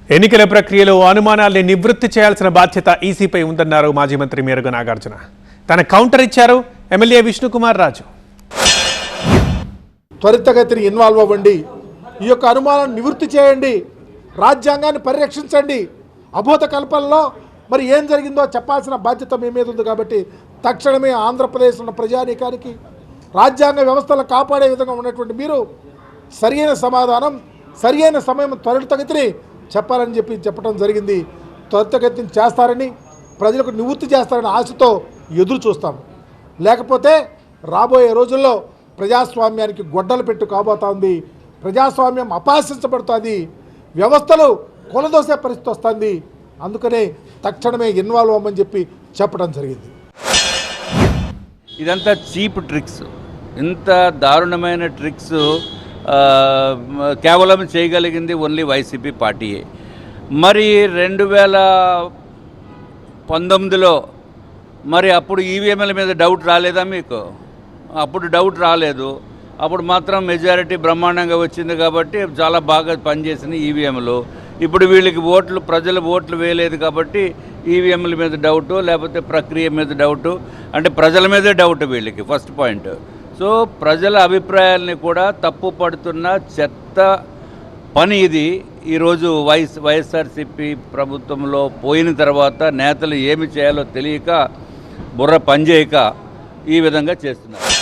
ఎన్నికల ప్రక్రియలో అనుమానాల్ని నివృత్తి చేయాల్సిన బాధ్యత ఈసీపై ఉందన్నారు మాజీ మంత్రి మేరుగ నాగార్జున. తన కౌంటర్ ఇచ్చారు ఎమ్మెల్యే విష్ణుకుమార్ రాజు. త్వరితగతిని ఇన్వాల్వ్ అవ్వండి, ఈ యొక్క అనుమానాన్ని నివృత్తి చేయండి, రాజ్యాంగాన్ని పరిరక్షించండి. అబోధ కల్పనలో మరి ఏం జరిగిందో చెప్పాల్సిన బాధ్యత మీ మీద ఉంది. కాబట్టి తక్షణమే ఆంధ్రప్రదేశ్ ఉన్న ప్రజానీకానికి రాజ్యాంగ వ్యవస్థలను కాపాడే విధంగా ఉన్నటువంటి మీరు సరియైన సమాధానం, సరియైన సమయం త్వరితగతిని చెప్పాలని చెప్పడం జరిగింది. త్వరితగతిని చేస్తారని, ప్రజలకు నివృత్తి చేస్తారని ఆశతో ఎదురు చూస్తాం. లేకపోతే రాబోయే రోజుల్లో ప్రజాస్వామ్యానికి గొడ్డలు పెట్టు కాబోతా ఉంది. ప్రజాస్వామ్యం అపహాసించబడుతుంది, వ్యవస్థలు కొలదోసే పరిస్థితి వస్తుంది. అందుకనే తక్షణమే ఇన్వాల్వ్ అవ్వమని చెప్పడం జరిగింది. ఇదంతా చీప్ ట్రిక్స్, ఇంత దారుణమైన ట్రిక్స్ కేవలం చేయగలిగింది ఓన్లీ వైసీపీ పార్టీయే. మరి 2019లో మరి అప్పుడు ఈవీఎంల మీద డౌట్ రాలేదా మీకు? అప్పుడు డౌట్ రాలేదు. అప్పుడు మాత్రం మెజారిటీ బ్రహ్మాండంగా వచ్చింది కాబట్టి చాలా బాగా పనిచేసింది ఈవీఎంలు. ఇప్పుడు వీళ్ళకి ప్రజలు ఓట్లు వేయలేదు కాబట్టి ఈవీఎంల మీద డౌటు, లేకపోతే ప్రక్రియ మీద డౌటు, అంటే ప్రజల మీదే డౌట్ వీళ్ళకి. First point. సో ప్రజల అభిప్రాయాల్ని కూడా తప్పు పడుతున్న చెత్త పని ఇది. ఈరోజు వైఎస్ఆర్సీపీ ప్రభుత్వంలో పోయిన తర్వాత నేతలు ఏమి చేయాలో తెలియక, బుర్ర పనిచేయక ఈ విధంగా చేస్తున్నారు.